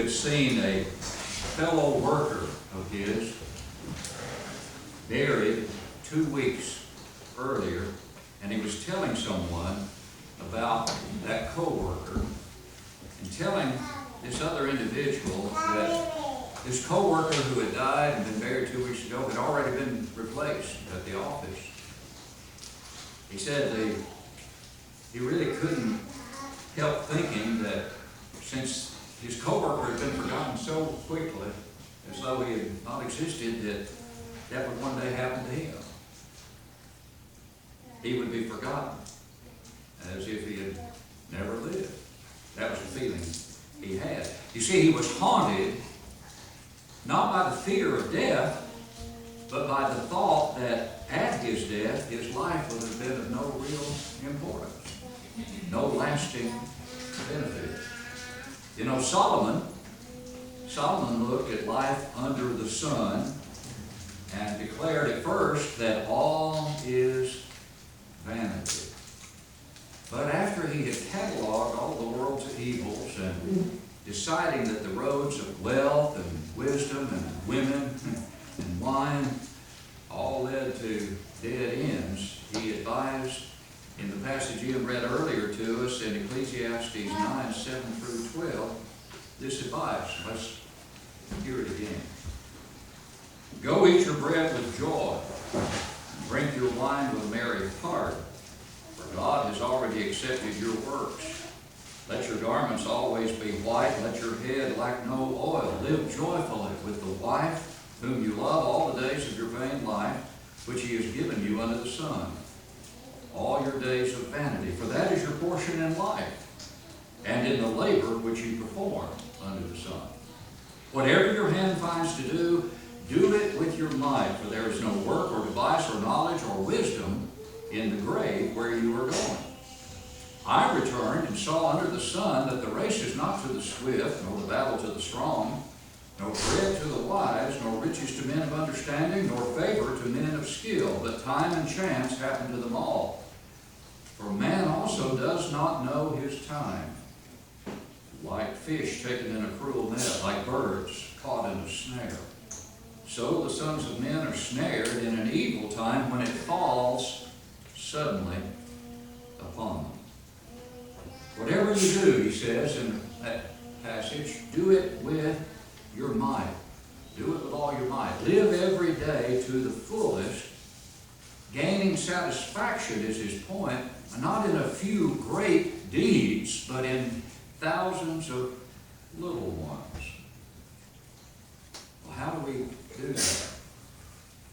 had seen a fellow worker of his buried 2 weeks earlier, and he was telling someone about that co-worker and telling this other individual that this co-worker who had died and been buried 2 weeks ago had already been replaced at the office. He said he really couldn't help thinking that since his co-worker had been forgotten so quickly, as though he had not existed, that would one day happen to him. He would be forgotten, as if he had never lived. That was the feeling he had. You see, he was haunted not by the fear of death, but by the thought that at his death, his life would have been of no real importance, no lasting benefit. You know, Solomon looked at life under the sun and declared at first that all is vanity. But after he had cataloged all the world's evils and deciding that the roads of wealth and wisdom and women and wine all led to dead ends, he advised in the passage Ian read earlier to us in Ecclesiastes 9, 7 through 12, this advice. Let's hear it again. Go eat your bread with joy, and drink your wine with a merry heart, for God has already accepted your works. Let your garments always be white, let your head lack no oil. Live joyfully with the wife whom you love all the days of your vain life, which he has given you under the sun. All your days of vanity, for that is your portion in life, and in the labor which you perform under the sun. Whatever your hand finds to do, do it with your might, for there is no work or device or knowledge or wisdom in the grave where you are going. I returned and saw under the sun that the race is not to the swift, nor the battle to the strong, nor bread to the wise, nor riches to men of understanding, nor favor to men of skill, but time and chance happen to them all. For man also does not know his time. Like fish taken in a cruel net, like birds caught in a snare. So the sons of men are snared in an evil time when it falls suddenly upon them. Whatever you do, he says in that passage, do it with your might. Do it with all your might. Live every day to the fullest. Gaining satisfaction is his point, not in a few great deeds, but in thousands of little ones. Well, how do we do that?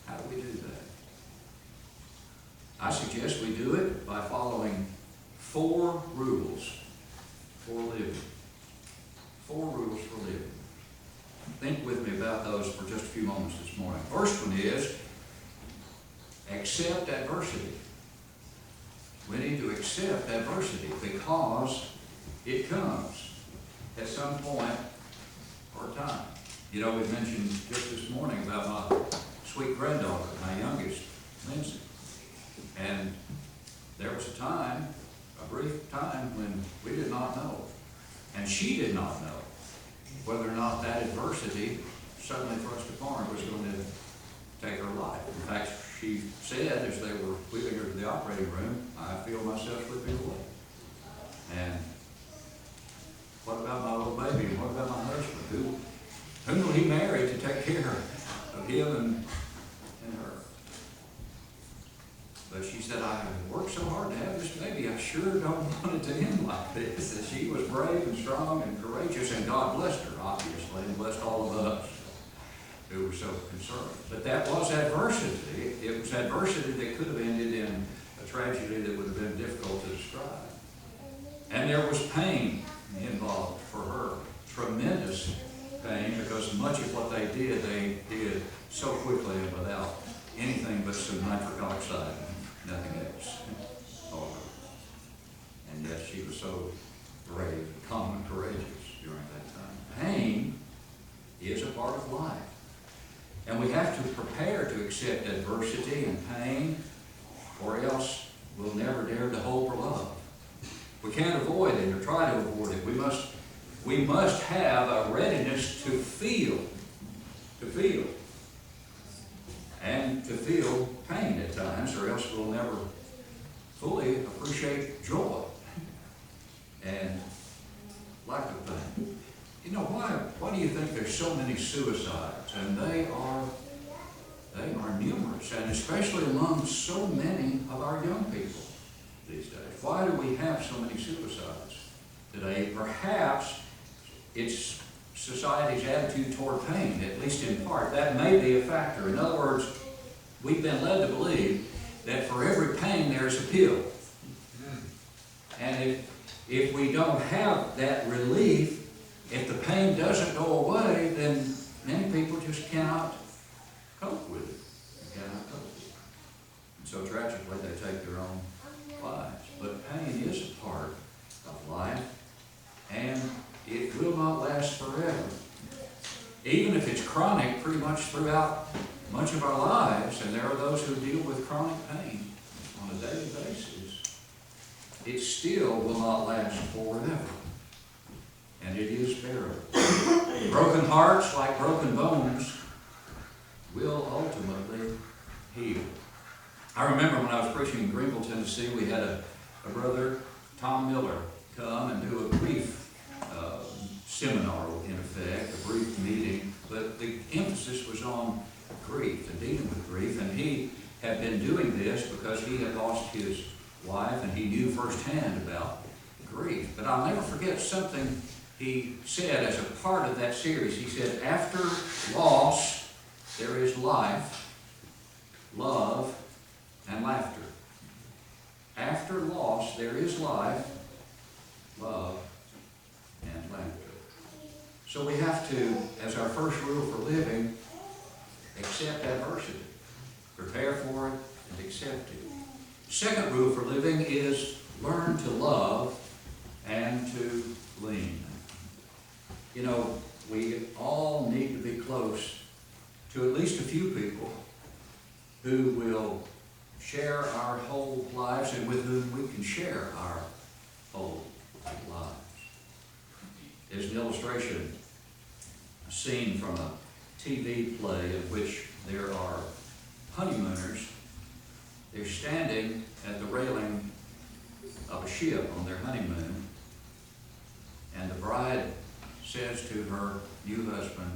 How do we do that? I suggest we do it by following 4 rules for living. 4 rules for living. Think with me about those for just a few moments this morning. First one is accept adversity. We need to accept adversity because it comes at some point or time. You know, we mentioned just this morning about my sweet granddaughter, my youngest, Lindsay. And there was a brief time when we did not know, and she did not know whether or not that adversity suddenly thrust upon her was going to take her life. In fact, she said as they were wheeling her to the operating room, I feel myself slipping away. And what about my little baby? And what about my husband? Whom will he marry to take care of him and her? But she said, I worked so hard to have this baby, I sure don't want it to end like this. And she was brave and strong and courageous, and God blessed her, obviously, and blessed all of us who were so concerned. But that was adversity. It was adversity that could have ended in a tragedy that would have been difficult to describe. And there was pain involved for her, tremendous pain, because much of what they did so quickly and without anything but some nitric oxide, nothing else. And yet she was so brave, calm, and courageous during that time. Pain is a part of life. And we have to prepare to accept adversity and pain, or else we'll never dare to hope or love. We can't avoid it or try to avoid it. We must we must have a readiness to feel, and to feel pain at times, or else we'll never fully appreciate joy and lack of pain. You know, why do you think there's so many suicides? And they are numerous, and especially among so many of our young people these days. Why do we have so many suicides today? Perhaps it's society's attitude toward pain, at least in part. That may be a factor. In other words, we've been led to believe that for every pain there's a pill. And if we don't have that relief, if the pain doesn't go away, then many people just cannot cope with it. And so tragically, they take their own lives. But pain is a part of life, and it will not last forever. Even if it's chronic pretty much throughout much of our lives, and there are those who deal with chronic pain on a daily basis, it still will not last forever. And it is bearable. Broken hearts, like broken bones, will ultimately heal. I remember when I was preaching in Greenville, Tennessee, we had a brother, Tom Miller, come and do a brief seminar, in effect, a brief meeting, but the emphasis was on grief and dealing with grief, and he had been doing this because he had lost his wife, and he knew firsthand about grief. But I'll never forget something he said as a part of that series. He said, after loss, there is life, love, and laughter. After loss, there is life, love, and laughter. So we have to, as our first rule for living, accept adversity. Prepare for it and accept it. Second rule for living is learn to love and to lean. You know, we all need to be close to at least a few people who will share our whole lives and with whom we can share our whole lives. There's an illustration, a scene from a TV play in which there are honeymooners. They're standing at the railing of a ship on their honeymoon, and the bride says to her new husband,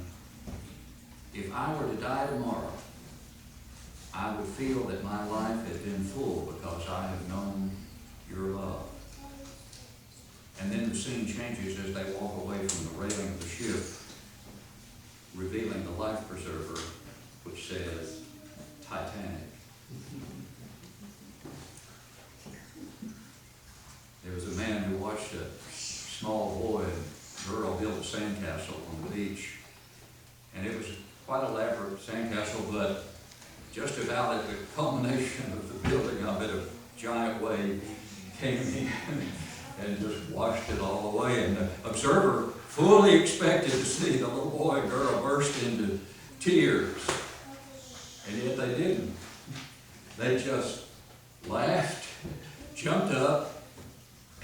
if I were to die tomorrow, I would feel that my life has been full because I have known your love. And then the scene changes as they walk away from the railing of the ship, revealing the life preserver, which says, Titanic. There was a man who watched a small boy and girl build a sandcastle on the beach. And it was quite an elaborate sandcastle, but just about at the culmination of the building of it, a giant wave came in and just washed it all away. And the observer fully expected to see the little boy and girl burst into tears. And yet they didn't. They just laughed, jumped up,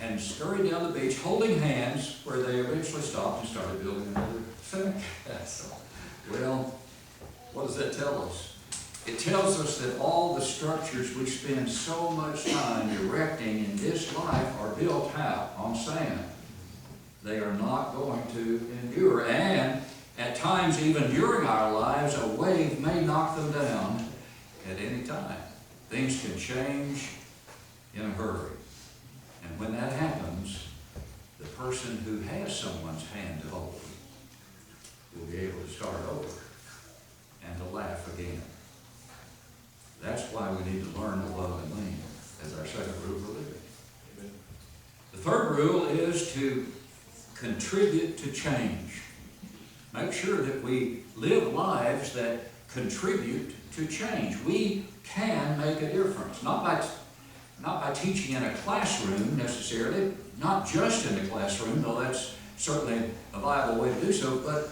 and scurried down the beach, holding hands, where they eventually stopped and started building another sandcastle. Well, what does that tell us? It tells us that all the structures we spend so much time erecting in this life are built out on sand. They are not going to endure. And at times, even during our lives, a wave may knock them down at any time. Things can change in a hurry. And when that happens, the person who has someone's hand to hold will be able to start over and to laugh again. That's why we need to learn to love and lean as our second rule for living. Amen. The third rule is to contribute to change. Make sure that we live lives that contribute to change. We can make a difference, not by teaching in a classroom necessarily, not just in the classroom, though that's certainly a viable way to do so, but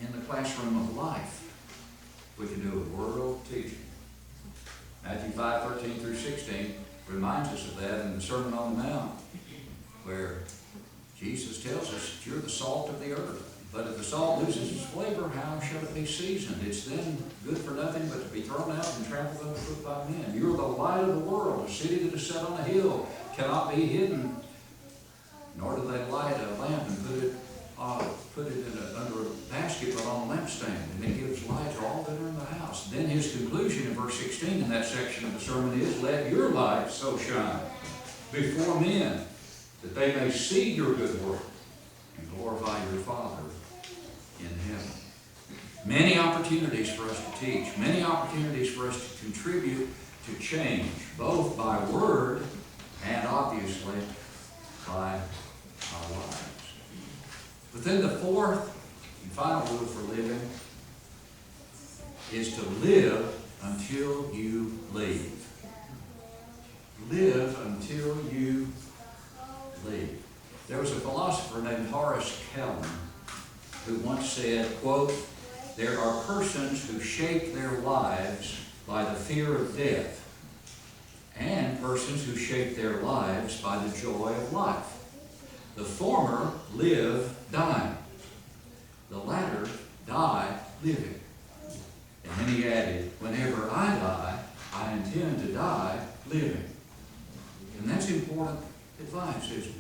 in the classroom of life. We can do a world of teaching. Matthew 5:13 through 16 reminds us of that in the Sermon on the Mount, where Jesus tells us you're the salt of the earth. But if the salt loses its flavor, how shall it be seasoned? It's then good for nothing but to be thrown out and trampled underfoot by men. You're the light of the world. A city that is set on a hill cannot be hidden. Nor do they light a lamp and put it under a basket but on a lampstand, and it gives light to all that are in the house. Then his conclusion in verse 16 in that section of the sermon is, let your light so shine before men that they may see your good work and glorify your Father in heaven. Many opportunities for us to teach, many opportunities for us to contribute to change, both by word and obviously by our lives. But then the fourth and final rule for living is to live until you leave. Live until you leave. There was a philosopher named Horace Kelvin who once said, quote, there are persons who shape their lives by the fear of death, and persons who shape their lives by the joy of life. The former live dying. The latter die living. And then he added, whenever I die, I intend to die living. And that's important advice, isn't it?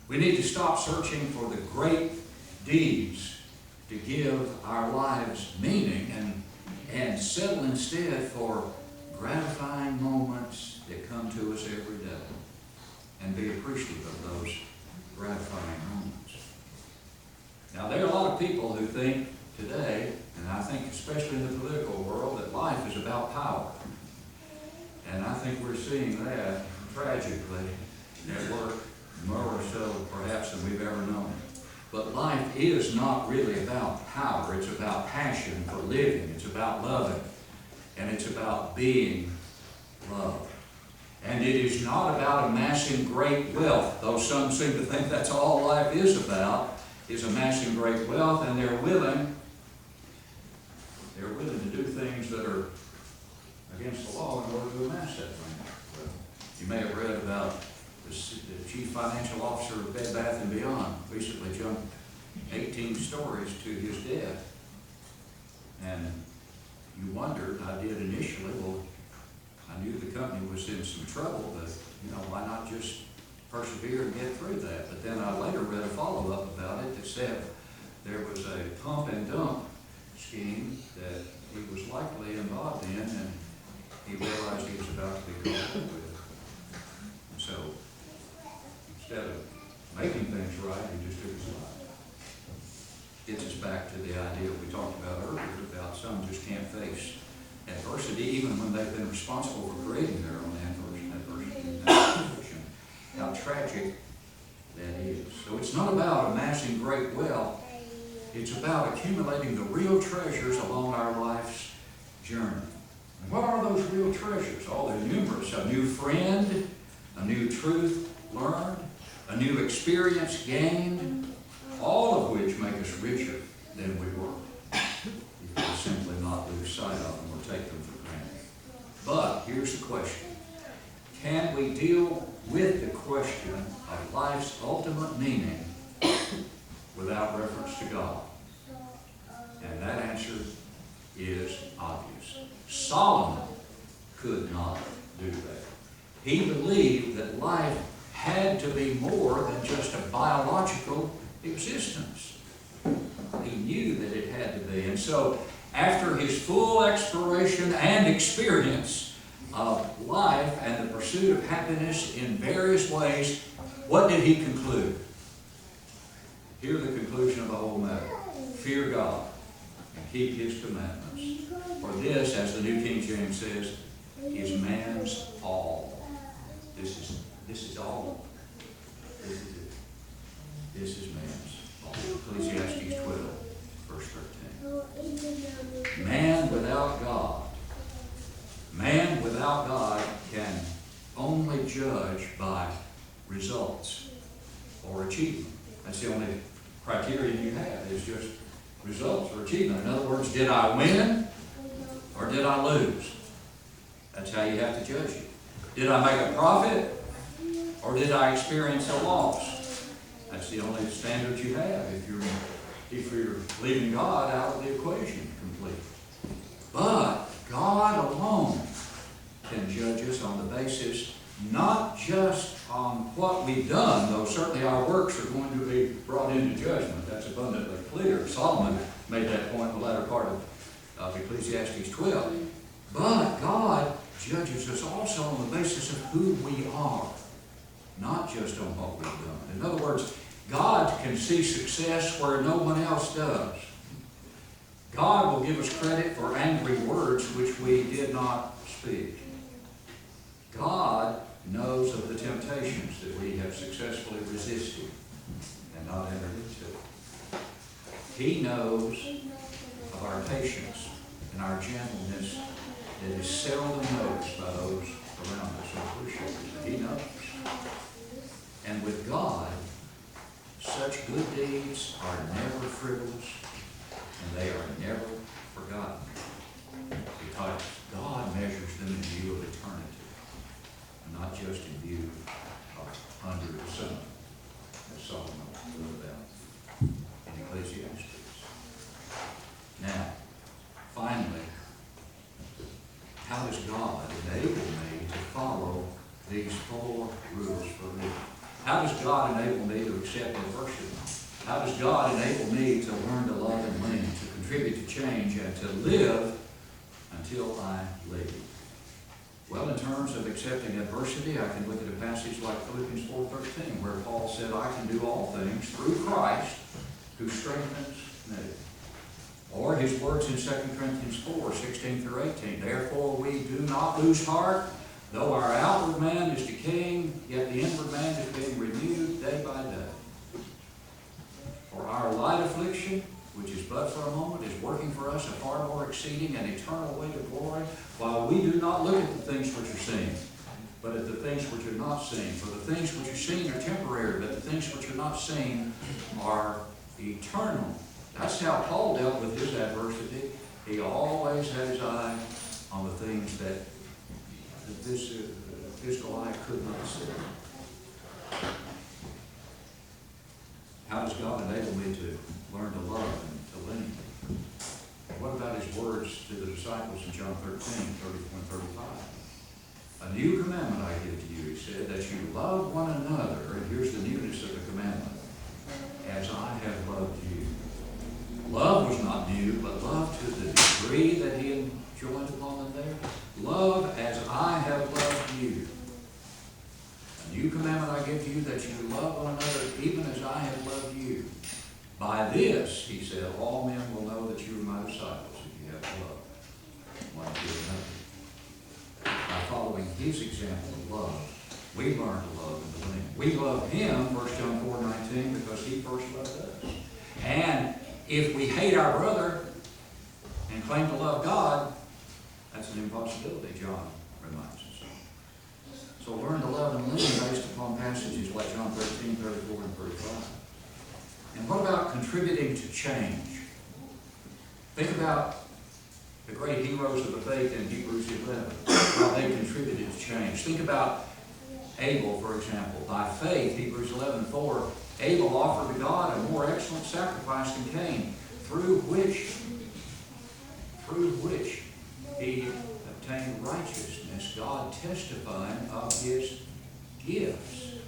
We need to stop searching for the great deeds to give our lives meaning and settle instead for gratifying moments that come to us every day, and be appreciative of those gratifying moments. Now, there are a lot of people who think today, and I think especially in the political world, that life is about power. And I think we're seeing that tragically at work, more so perhaps than we've ever known. But life is not really about power. It's about passion for living. It's about loving. And it's about being loved. And it is not about amassing great wealth, though some seem to think that's all life is about, is amassing great wealth, and they're willing to do things that are against the law in order to amass that thing. You may have read about the chief financial officer of Bed Bath & Beyond recently jumped 18 stories to his death. And you wondered, I did initially, well, I knew the company was in some trouble, but, why not just persevere and get through that? But then I later read a follow-up about it that said there was a pump and dump scheme that he was likely involved in, and he realized he was about to be caught up with it. And so, instead of making things right, he just took his life. Gets us back to the idea we talked about earlier about some just can't face adversity, even when they've been responsible for creating their own adversity and affliction. How tragic that is. So it's not about amassing great wealth. It's about accumulating the real treasures along our life's journey. And what are those real treasures? Oh, they're numerous. A new friend, a new truth learned, a new experience gained, all of which make us richer than we were if we simply not lose sight of them or take them for granted. But here's the question. Can we deal with the question of life's ultimate meaning without reference to God? And that answer is obvious. Solomon could not do that. He believed that life had to be more than just a biological existence. He knew that it had to be. And so, after his full exploration and experience of life and the pursuit of happiness in various ways, what did he conclude? Hear the conclusion of the whole matter. Fear God and keep His commandments. For this, as the New King James says, is man's all. This is all. This is it. This is man's all. Ecclesiastes 12, verse 13. Man without God can only judge by results or achievement. That's the only criterion you have, is just results or achievement. In other words, did I win or did I lose? That's how you have to judge it. Did I make a profit Or did I experience a loss? That's the only standard you have if you're leaving God out of the equation completely. But God alone can judge us on the basis not just on what we've done, though certainly our works are going to be brought into judgment. That's abundantly clear. Solomon made that point in the latter part of Ecclesiastes 12. But God judges us also on the basis of who we are, not just on what we've done. In other words, God can see success where no one else does. God will give us credit for angry words which we did not speak. God knows of the temptations that we have successfully resisted and not entered into. He knows of our patience and our gentleness that is seldom noticed by those around us who appreciate it. He knows. And with God, such good deeds are never frivolous and they are never forgotten, because God measures them in view of eternity, and not just in view of under the sun, as Solomon wrote about in Ecclesiastes. Now, finally, how does God enable me to follow these 4 rules for living? How does God enable me to accept adversity? How does God enable me to learn to love and lean, to contribute to change, and to live until I leave? Well, in terms of accepting adversity, I can look at a passage like Philippians 4:13, where Paul said, I can do all things through Christ who strengthens me. Or his words in 2 Corinthians 4:16 through 18, therefore we do not lose heart, though our outward man is decaying, yet the inward man is being renewed day by day. For our light affliction, which is but for a moment, is working for us a far more exceeding and eternal weight of glory, while we do not look at the things which are seen, but at the things which are not seen. For the things which are seen are temporary, but the things which are not seen are eternal. That's how Paul dealt with his adversity. He always had his eye on the things that this physical eye could not see. How does God enable me to learn to love and to lean? What about his words to the disciples in John 13:34 and 35? A new commandment I give to you, he said, that you love one another, and here's the newness of the commandment, as I have loved you. Love was not new, but love to the degree that he enjoined upon them there. Love as I have loved you. A new commandment I give to you, that you love one another even as I have loved you. By this, he said, all men will know that you are my disciples, if you have love one to another. By following his example of love, we learn to love and to lean. We love him, 1 John 4:19, because he first loved us. And if we hate our brother and claim to love God, that's an impossibility, John reminds us. So learn to love and lean based upon passages like John 13:34 and 35. And what about contributing to change? Think about the great heroes of the faith in Hebrews 11, how they contributed to change. Think about Abel, for example. By faith, Hebrews 11:4, Abel offered to God a more excellent sacrifice than Cain, through which he obtained righteousness, God testifying of his gifts.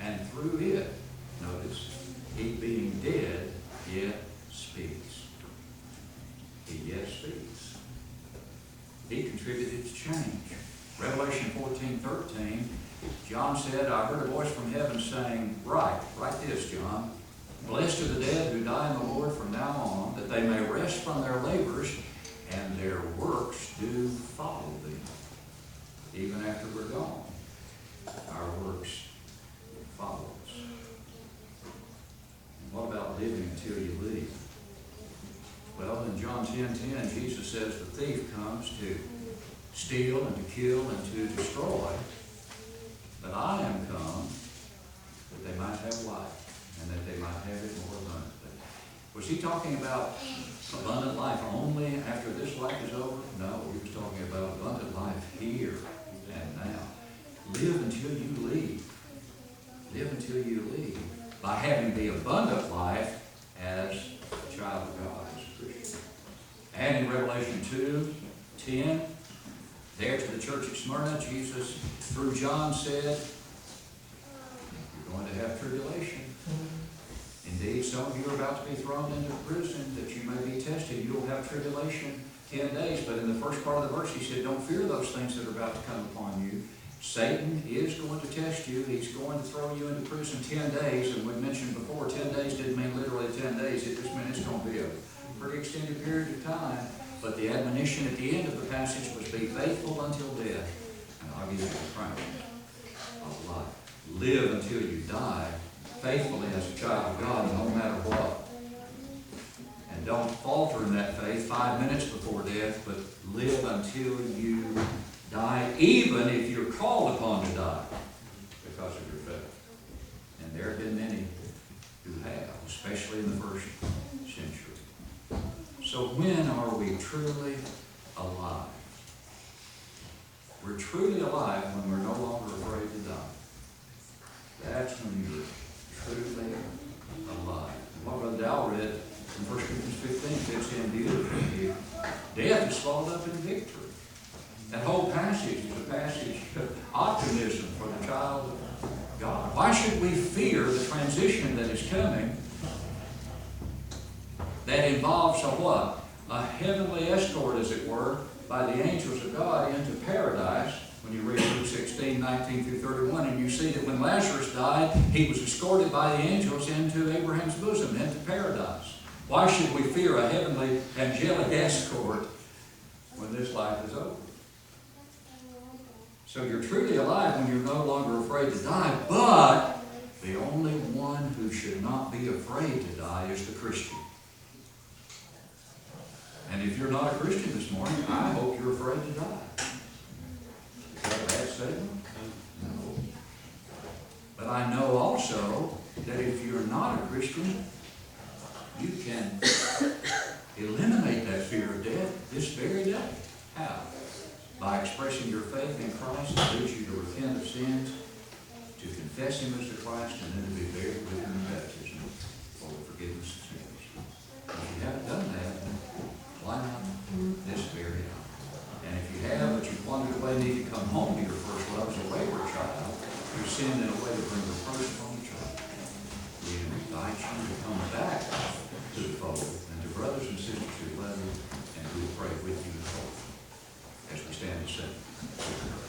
And through it, notice, he being dead, yet speaks. He yet speaks. He contributed to change. Revelation 14:13, John said, I heard a voice from heaven saying, write this, John. Blessed are the dead who die in the Lord from now on, that they may rest from their labors, and their works do follow them. Even after we're gone, our works follow us. And what about living until you leave? Well, in John 10:10, Jesus says the thief comes to steal and to kill and to destroy. But I am come that they might have life, and that they might have it more abundantly. Was he talking about abundant life only after this life is over? No, he was talking about abundant life here and now. live until you leave. Live until you leave. By having the abundant life as a child of God, as a Christian. And in Revelation 2:10, there to the church at Smyrna, Jesus, through John, said, you're going to have tribulation. Indeed, some of you are about to be thrown into prison that you may be tested. You'll have tribulation 10 days. But in the first part of the verse, he said, don't fear those things that are about to come upon you. Satan is going to test you. He's going to throw you into prison 10 days. And we mentioned before, 10 days didn't mean literally 10 days. It just meant it's going to be a pretty extended period of time. But the admonition at the end of the passage was be faithful until death, and I'll give you the crown of life. Live until you die, faithfully as a child of God, no matter what. And don't falter in that faith 5 minutes before death, but live until you die, even if you're called upon to die because of your faith. And there have been many who have, especially in the first century. So when are we truly alive? We're truly alive when we're no longer afraid to die. That's when you're truly alive. And what Brother Dow read in 1 Corinthians 15 fits in beautifully here. Death is swallowed up in victory. That whole passage is a passage of optimism for the child of God. Why should we fear the transition that is coming that involves a what? A heavenly escort, as it were, by the angels of God into paradise. When you read Luke 16:19 through 31, and you see that when Lazarus died, he was escorted by the angels into Abraham's bosom, into paradise. Why should we fear a heavenly angelic escort when this life is over? So you're truly alive when you're no longer afraid to die, but the only one who should not be afraid to die is the Christian. And if you're not a Christian this morning, I hope you're afraid to die. Is that a bad statement? No. But I know also that if you're not a Christian, you can eliminate that fear of death this very day. How? By expressing your faith in Christ that leads you to repent of sins, to confess Him as the Christ, and then to be buried with Him in baptism for the forgiveness of sins. If you haven't done that, why not this very hour? And if you have, but you've wandered away, need to come home to your first love as a wayward child, who sinned in a way to bring reproach upon the child. We invite you to come back to the fold, and to brothers and sisters who love you, and who will pray with you as we stand and sing.